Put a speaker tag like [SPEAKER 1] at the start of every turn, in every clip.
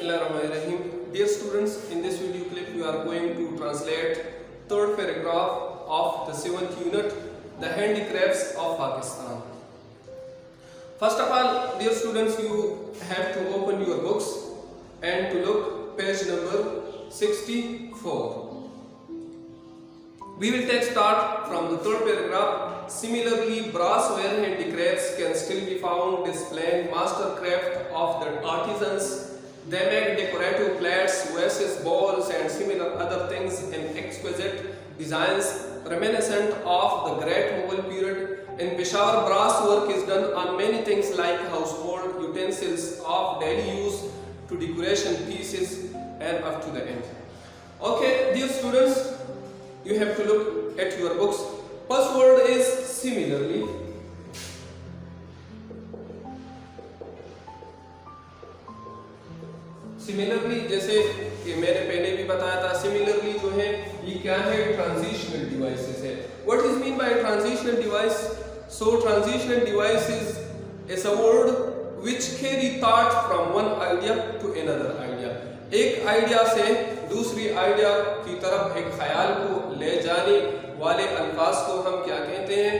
[SPEAKER 1] Bismillahirrahmanirrahim. Dear students, in this video clip we are going to translate third paragraph of the 7th unit, the handicrafts of Pakistan. First of all, dear students, you have to open your books and to look page number 64. We will take start from the third paragraph. Similarly, brassware handicrafts can still be found displaying mastercraft of the artisans. They make decorative plates, vases, bowls and similar other things in exquisite designs reminiscent of the great Mughal period. In Peshawar, brass work is done on many things like household utensils of daily use to decoration pieces and up to the end. Okay, dear students, you have to look at your books. First word is similarly. Similarly, जैसे कि मैंने पहले भी बताया था, similarly जो है ये क्या है, transitional devices है. What is mean by transitional device? So transitional device is a word which carry thought from one idea to another idea. एक आइडिया से दूसरी आइडिया की तरफ एक ख्याल को ले जाने वाले अल्फाज को हम क्या कहते हैं?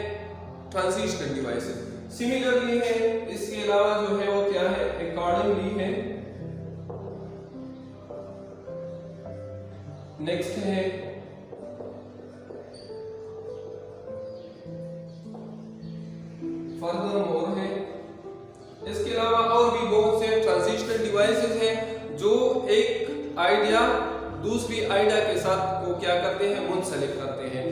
[SPEAKER 1] Transitional devices. सिमिलरली है, इसके अलावा जो है वो क्या है? अकॉर्डिंगली है. नेक्स्ट है फर्दरमोर है. इसके अलावा और भी बहुत से ट्रांजिशनल डिवाइसेस हैं जो एक आइडिया दूसरी आइडिया के साथ को क्या करते हैं? मुंसलिक करते हैं.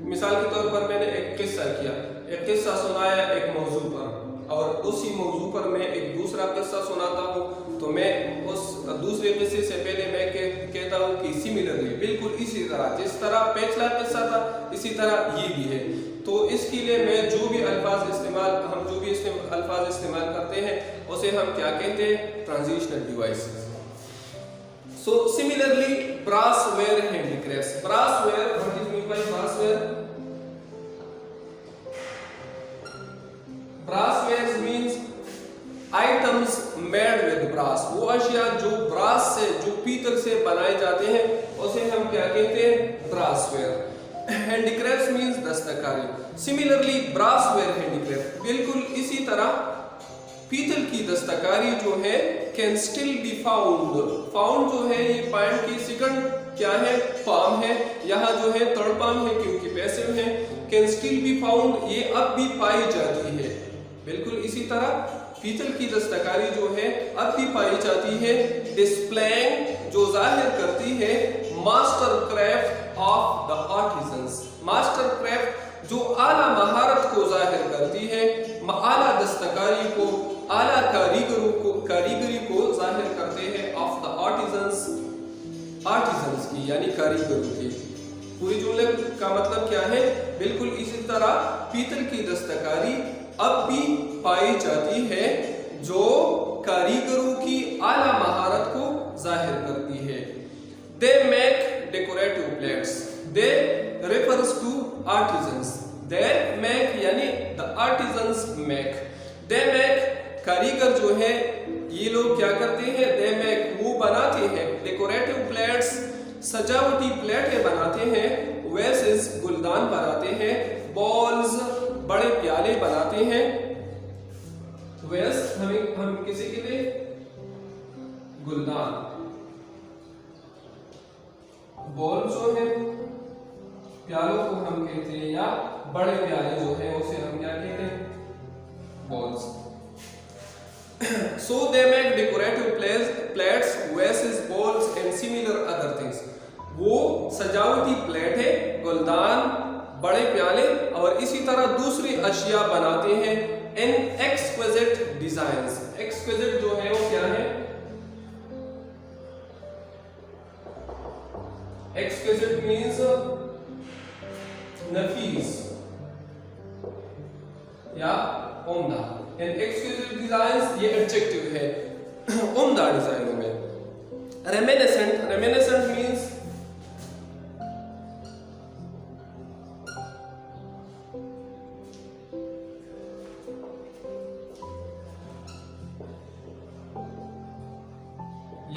[SPEAKER 1] मिसाल के तौर पर मैंने एक किस्सा किया, एक किस्सा सुनाया एक मौजू पर, और उसी मौजू पर मैं एक दूसरा किस्सा सुनाता हूँ, तो मैं उस दूसरे किस्से से पहले मैं कहता हूँ कि सिमिलरली, बिल्कुल इसी तरह, जिस तरह पिछला किस्सा था इसी तरह ये भी है. तो इसके लिए मैं जो भी अल्फाज इस्तेमाल करते हैं उसे हम क्या कहते हैं? Transitional devices. So similarly, brassware handicrafts. Brassware, what is meant by brassware? Brassware means items made with brass. वो अशिया जो ब्रास से, जो पीतल से बनाए जाते हैं उसे हम क्या कहते हैं? brassware. Handicrafts means दस्तकारी. Similarly, brassware handicraft, बिल्कुल इसी तरह पीतल की दस्तकारी जो है can still be found. Found जो है ये पॉइंट की सेकंड क्या है? फॉर्म है. यहाँ जो है थर्ड फॉर्म है क्योंकि पैसिव है. कैन स्टिल बी फाउंड, ये अब भी पाई जाती है. बिल्कुल इसी तरह पीतल की दस्तकारी जो है अब भी पाई जाती है. डिस्प्लेइंग, जो जाहिर करती है master craft of the artisans. Master craft जो आला महारत को जाहिर करती है, आला दस्तकारी को, आला कारीगरी को जाहिर करते हैं ऑफ द आर्टिजन्स, आर्टिजन्स की यानी कारीगरों की. पूरी जुमले का मतलब क्या है? बिल्कुल इसी तरह पीतल की दस्तकारी अब भी पाई जाती है जो कारीगरों की आला महारत को जाहिर करती है. दे make decorative plates. They refers to artisans. They make यानी the artisans make. They make, कारीगर जो है ये लोग क्या करते हैं? They make, वो बनाते हैं. Decorative plates, सजावटी प्लेटें बनाते हैं. Vases, गुलदान बनाते हैं. Bowls, बड़े प्याले बनाते हैं. Vase हम किसी के लिए? गुलदान. Bowl जो है प्यालों को हम कहते हैं, या बड़े प्याले जो है उसे हम क्या कहते हैं? Balls. So they make decorative plates, vases, bowls and similar other things. वो सजावटी प्लेटें, गुलदान, बड़े प्याले और इसी तरह दूसरी अशिया बनाते हैं in exquisite designs. Exquisite जो है वो क्या है? Exquisite means नफीस या उम्दा. एंड एक्सक्लूसिव डिजाइन्स ये एडजेक्टिव है उम्दा डिजाइनों में. रेमिनिसेंट, रेमिनिसेंट मींस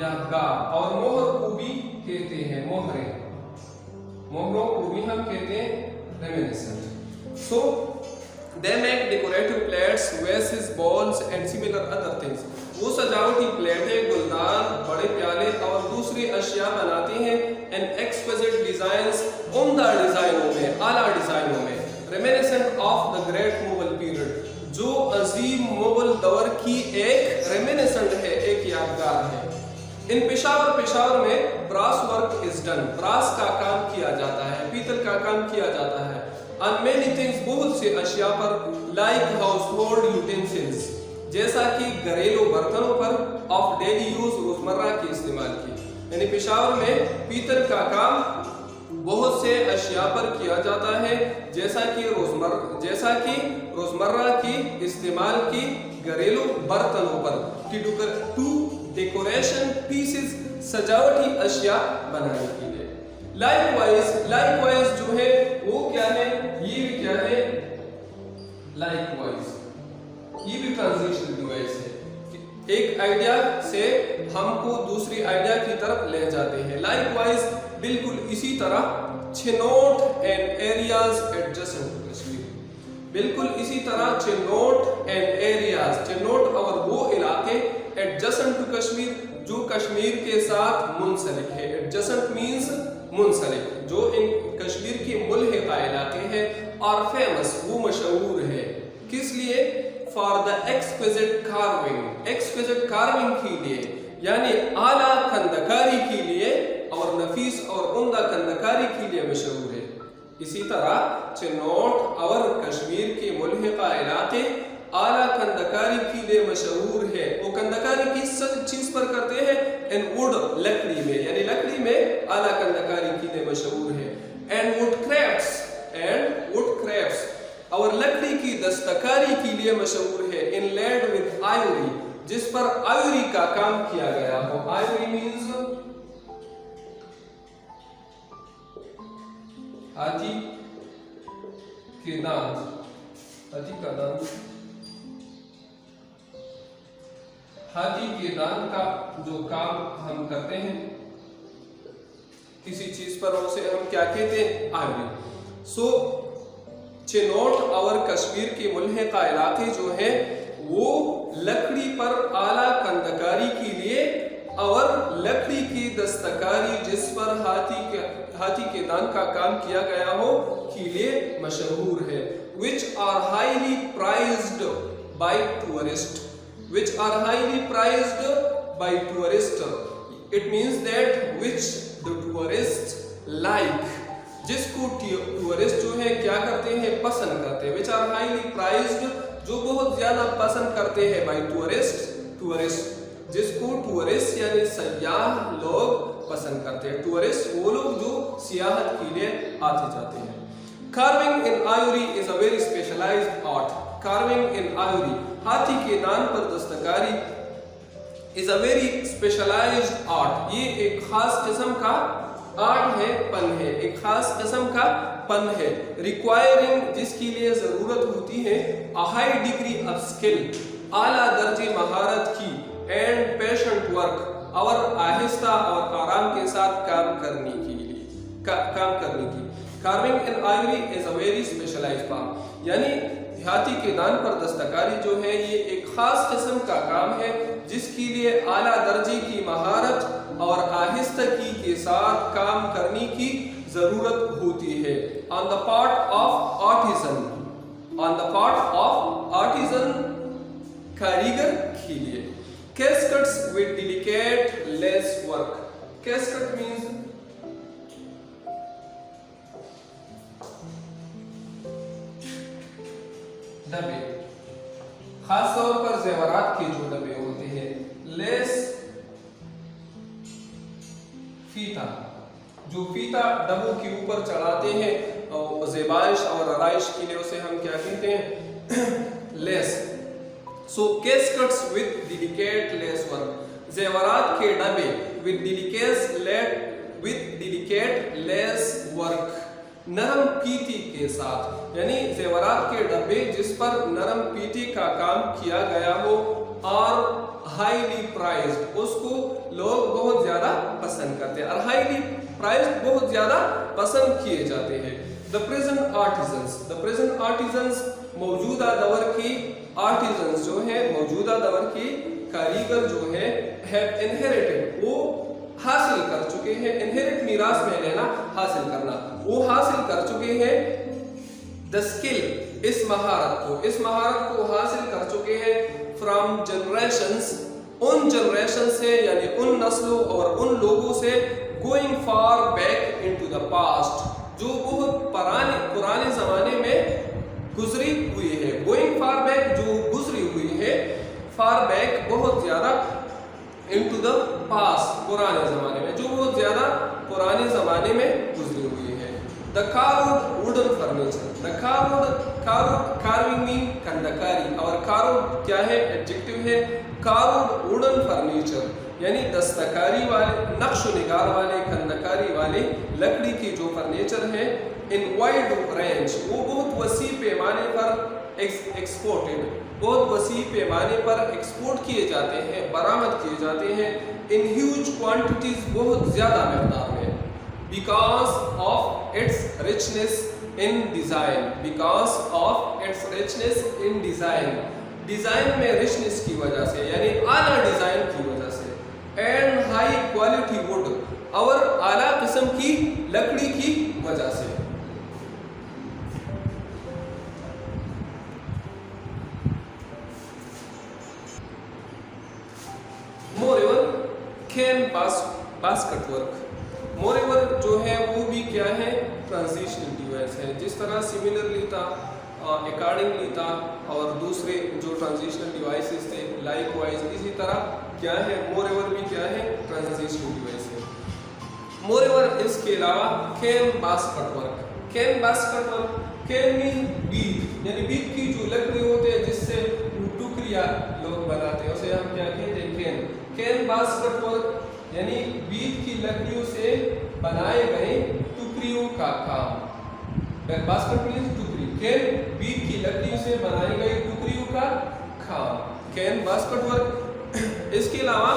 [SPEAKER 1] या यादगार। और मोहर को भी कहते हैं मोहरे, मोहरों को भी हम कहते हैं reminiscent. So they make decorative plates, vases, bowls and similar other things. वो सजावटी प्लेटें, गुलदान, बड़े प्याले और दूसरी अशिया बनाते हैं एंड एक्सक्विजिट डिजाइन्स, उम्दा डिजाइनों में, आला डिजाइनों में, reminiscent of the great Mughal period, जो अजीम मुगल दौर की एक रेमिनिसेंट है, एक यादगार है। इन पेशावर में brass work is done, brass का काम किया जाता है, पीतल का काम किया जाता है। On many things, बहुत से अशिया पर, like household utensils, जैसा कि घरेलू बर्तनों पर, of daily use, रोजमर्रा के इस्तेमाल की। यानी पेशावर में पीतल का काम बहुत से अशिया पर किया जाता है, जैसा कि रोजमर्रा की इस्तेमाल की घरेलू बर्तनों पर, टू डेकोरेशन पीसेस, सजावटी अशिया बनाने के लिए। लाइकवाइज जो है वो क्या है, ये भी क्या है, लाइकवाइज ये भी ट्रांजिशन डिवाइस है, एक आइडिया से हमको दूसरी आइडिया की तरफ ले जाते हैं। लाइकवाइज बिल्कुल इसी तरह, Chiniot and areas adjacent to Kashmir, बिल्कुल इसी तरह चिनोट एंड एरियाज, चिनोट और वो इलाके, एडजेसेंट टू कश्मीर जो कश्मीर के साथ मुंसलिक है। एडजेसेंट मींस मुंसलिक, जो इन कश्मीर के मुल्हिका इलाके हैं, और फेमस वो मशहूर है, किस लिए, for the exquisite carving, exquisite carving के लिए, यानी आला खंदकारी के लिए, और नफीस और उम्दा खंदकारी के लिए मशहूर है। इसी तरह चिनोट और कश्मीर के मुल्हिका इलाके आला कंदकारी के लिए मशहूर है। वो कंदकारी किस चीज पर करते हैं, एंड वुड, लकड़ी में, यानी लकड़ी में आला कंदकारी के लिए मशहूर है। एंड वुड क्राफ्ट्स, और लकड़ी की दस्तकारी के लिए मशहूर है। इनलेड विद आइवरी, जिस पर आइवरी का काम किया गया हो। आइवरी मींस हाथी के दांत, हाथी का दांत, हाथी के दांत का जो काम हम करते हैं किसी चीज पर, उसे हम क्या कहते हैं, आइवरी। सो चिनोट और कश्मीर के मुल्हिका इलाके जो है वो लकड़ी पर आला कंदकारी के लिए और लकड़ी की दस्तकारी जिस पर हाथी के दांत का काम किया गया हो के लिए मशहूर है। which are highly prized by tourists, which are highly prized by tourists, it means that which the tourists like, जिसको टूरिस्ट जो है क्या करते हैं, पसंद करते हैं। which are highly prized, जो बहुत ज्यादा पसंद करते हैं, by टूरिस्ट, जिसको टूरिस्ट यानी सयाह लोग पसंद करते हैं। टूरिस्ट वो लोग जो सियाहत के लिए आते जाते हैं। Carving in ivory is a very specialized art. Carving in ivory, हाथी के दांत पर दस्तकारी, is a very specialized art. ये एक खास किस्म का आर्ट है, पन है, एक खास किस्म का पन है। Requiring, जिसके लिए जरूरत होती है, a high degree of skill, आला दर्जे महारत की, and patient work, और आहिस्ता और आराम के साथ काम करने की। Carving in ivory is a very specialized part, यानी हाथी के दांत पर दस्तकारी जो है ये एक खास किस्म का काम है जिसके लिए आला दर्जे की महारत और आहिस्तगी के साथ काम करने की जरूरत होती है। On the part of artisan, कारीगर के लिए। Caskets with delicate lace work. Casket means डब्बे, खास तौर पर जेवरात के जो डब्बे होते हैं। लेस, फीता, जो फीता डब्बों के ऊपर चढ़ाते हैं और ज़ेबाइश और आराइश के लिए उसे हम क्या कहते हैं, less. So cascades with delicate lace work, जेवरात के डब्बे विद डेलिकेट लेस वर्क, नरम पीटी के साथ, यानी जेवरात के डब्बे जिस पर नरम पीटी का काम किया गया हो, और हाईली प्राइज्ड, उसको लोग बहुत ज्यादा पसंद करते हैं, और हाईली प्राइज्ड बहुत ज्यादा पसंद किए जाते हैं। The present artisans, the present artisans मौजूदा दौर की आर्टिजन्स जो है, मौजूदा दौर की कारीगर जो है, हैव इनहेरिटेड, वो हासिल कर चुके हैं, इनहेरिट मीरास में लेना, हासिल करना, वो हासिल कर चुके हैं द स्किल, इस महारत को, इस महारत को हासिल कर चुके हैं फ्रॉम जनरेशंस, उन जनरेशन से यानी उन नस्लों और उन लोगों से, going far back into the past, जो बहुत पुराने जमाने में गुजरी हुई है। गोइंग फार बैक, जो गुजरी हुई है, फार बैक बहुत ज्यादा, इनटू द पास्ट, पुराने जमाने में, जो बहुत ज्यादा पुराने जमाने में गुजरी हुई है। The carved wooden furniture, the carving mean खंडकारी, और carved क्या है, एडजेक्टिव है, carved wooden furniture यानी दस्तकारी वाले, नक्श निगार वाले, खंडकारी वाले लकड़ी की जो फर्नीचर है, इन वाइड रेंज, वो बहुत वसी पैमाने पर एक्सपोर्टेड, बहुत वसी पैमाने पर एक्सपोर्ट किए जाते हैं, बरामद किए जाते हैं, इन ह्यूज क्वांटिटीज, बहुत ज्यादा मिकदार में, because of its richness in design, because of its richness in design, design में richness की वजह से, यानी आला डिजाइन की वजह से, and high quality wood, और आला किस्म की लकड़ी की वजह से। Moreover, can basket work, moreover जो है वो भी क्या है, ट्रांजिशनल डिवाइस है। जिस तरह सिमिलरली था, अकॉर्डिंगली था, और दूसरे जो ट्रांजिशनल डिवाइसेस थे लाइकवाइज, इसी तरह क्या है, मोरेवर भी क्या है, ट्रांजिशनल डिवाइस है। मोरेवर इसके अलावा cane basket work, cane basket work, cane mean बीट, यानी बीट की जो लकड़ी होते हैं जिससे टुकड़ियाँ लोग बनाते हैं, उसे हम क्या कहते हैं, कैन। कैन बास्केट वर्क यानी बीट की लकड़ियों से बनाए गए टुकड़ियों का काम, बास्केट मींस टुकड़ी, कैन बीट की लकड़ियों से बनाई गई टुकड़ियों का काम, कैन बास्केट वर्क। इसके अलावा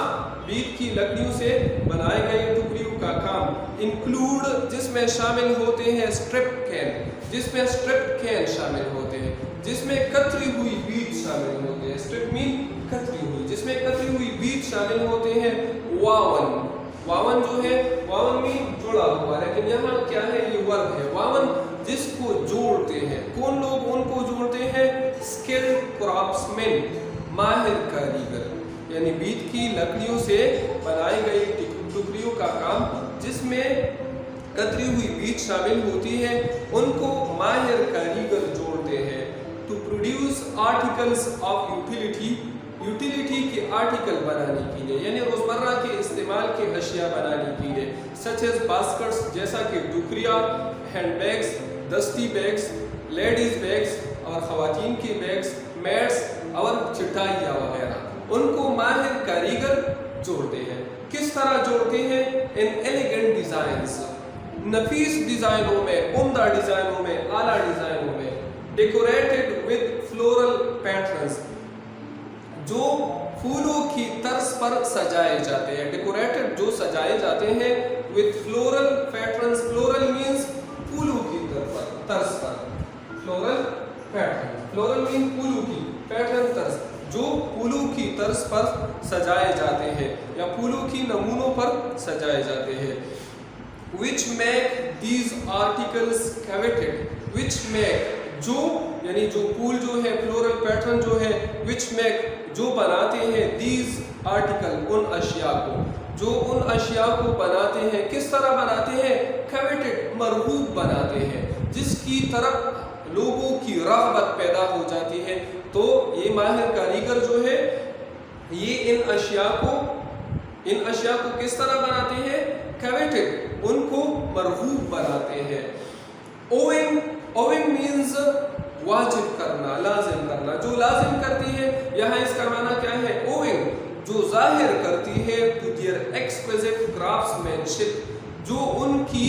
[SPEAKER 1] बीट की लकड़ियों से बनाए गए टुकड़ियों का काम इंक्लूड, जिसमें शामिल होते हैं स्ट्रिप कैन, जिसमें स्ट्रिप कैन शामिल होते हैं, जिसमें कतरी हुई बीट शामिल होते हैं, स्ट्रिप मीन कतरी हुई, जिसमें कतरी हुई बीट शामिल होते हैं। वावन, वावन जो है, वावन मीन जुड़ा हुआ, लेकिन यहाँ क्या है, ये वर्ब है, वावन जिसको जोड़ते हैं, कौन लोग उनको जोड़ते हैं, स्किल्ड क्राफ्ट्समैन, माहिर कारीगर, यानी बीट की लकड़ियों से बनाई गई टुकड़ियों का काम जिसमें कतरी हुई बीट शामिल होती है, उनको माहिर कारीगर जोड़ते हैं। To produce articles of utility, utility के आर्टिकल बनाने के लिए, यानी रोजमर्रा के इस्तेमाल के अशिया बनाने के लिए, सच एज बास्केट्स, जैसा कि टुकड़ियाँ, हैंड बैग्स, दस्ती बैग्स, लेडीज बैग्स और खवातीन के बैग्स, मैट्स और चटाइयाँ वगैरह, उनको माहिर कारीगर जोड़ते हैं। किस तरह जोड़ते हैं, इन एलिगेंट डिजाइन्स, नफीस डिजाइनों में, उम्दा डिजाइनों में, आला डिजाइनों में, डेकोरेटेड विद फ्लोरल पैटर्न्स, जो फूलों की तर्ज पर सजाए जाते हैं, डेकोरेटेड जो सजाए जाते हैं, with floral patterns, floral means फूलों की तर्ज पर, फ्लोरल पैटर्न, फ्लोरल मीन फूलों की, पैटर्न तर्ज, जो फूलों की तर्ज पर सजाए जाते हैं या फूलों की नमूनों पर सजाए जाते हैं। Which make these articles coveted, which make, जो यानी जो फूल जो है, फ्लोरल पैटर्न जो है, which make जो बनाते हैं, these article उन अशिया को, जो उन अशिया को बनाते हैं, किस तरह बनाते हैं, coveted मरगूब बनाते हैं, जिसकी तरफ लोगों की रग़बत पैदा हो जाती है। तो ये माहिर कारीगर जो है, ये इन अशिया को किस तरह बनाते हैं, coveted, उनको मरगूब बनाते हैं। owing means वाजिब करना, लाजिम करना, जो लाजिम करती है, यहाँ इसका माना क्या है, owing, जो जाहिर करती है, to their exquisite craftsmanship, जो उनकी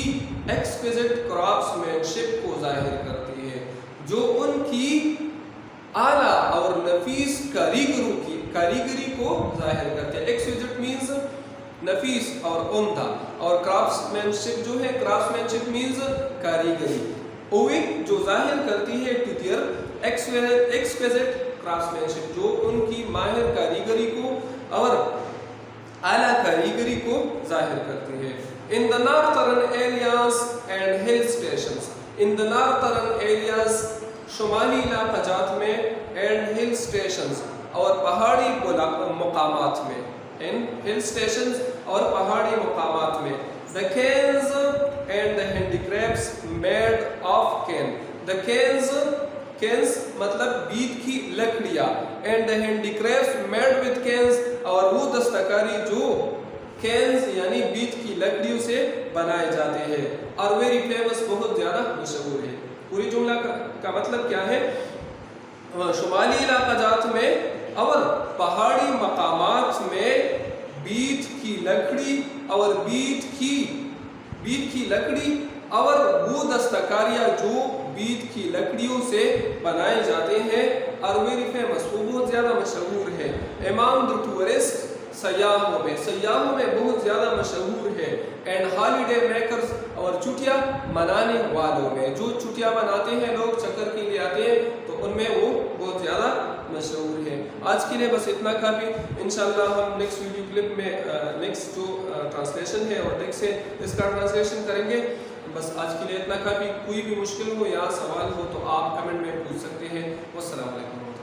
[SPEAKER 1] exquisite craftsmanship को जाहिर करती है, जो उनकी आला और नफीस कारीगरों की कारीगरी को जाहिर करते हैं। एक्सक्विजिट मीन्स नफीस और उम्दा, और क्राफ्ट्समैनशिप जो है, क्राफ्ट्समैनशिप मीन्स कारीगरी। ओवे जो जाहिर करती है टू देयर एक्सक्विजिट क्राफ्ट्समैनशिप, जो उनकी माहिर कारीगरी को और आला कारीगरी को जाहिर करती है। In the northern areas and hill stations, in the northern areas शुमाली इलाक़ात में, एंड हिल स्टेशंस और पहाड़ी मकामात में, इन हिल स्टेशंस और पहाड़ी मकामात में। The canes and the handicrafts made of cane, the canes मतलब बीट की लकड़ियाँ, and the handicrafts made with canes, और वो दस्तकारी जो कैन्स यानी बीट की लकड़ियों से बनाए जाते हैं, और वेरी फेमस, बहुत ज़्यादा मशहूर है। पूरी जुमला का मतलब क्या है? शुमाली इलाक़ात में और पहाड़ी मकामात में बीट की लकड़ी और बीट की लकड़ी और वो दस्तकारियाँ जो बीट की लकड़ियों से बनाए जाते हैं, और वेरी फेमस, वो बहुत ज़्यादा मशहूर है। अमॉन्ग द टूरिस्ट, सयाहों में बहुत ज़्यादा मशहूर है। एंड हॉलीडे मेकर्स, और छुट्टियाँ मनाने वालों में, जो छुट्टियाँ मनाते हैं लोग, चक्कर के लिए आते हैं, तो उनमें वो बहुत ज़्यादा मशहूर है। आज के लिए बस इतना काफ़ी। इंशाल्लाह हम नेक्स्ट वीडियो क्लिप में नेक्स्ट जो ट्रांसलेशन है और टेक्स्ट है इसका ट्रांसलेशन करेंगे। बस आज के लिए इतना काफ़ी। कोई भी मुश्किल हो या सवाल हो तो आप कमेंट में पूछ सकते हैं। वस्सलाम वालेकुम।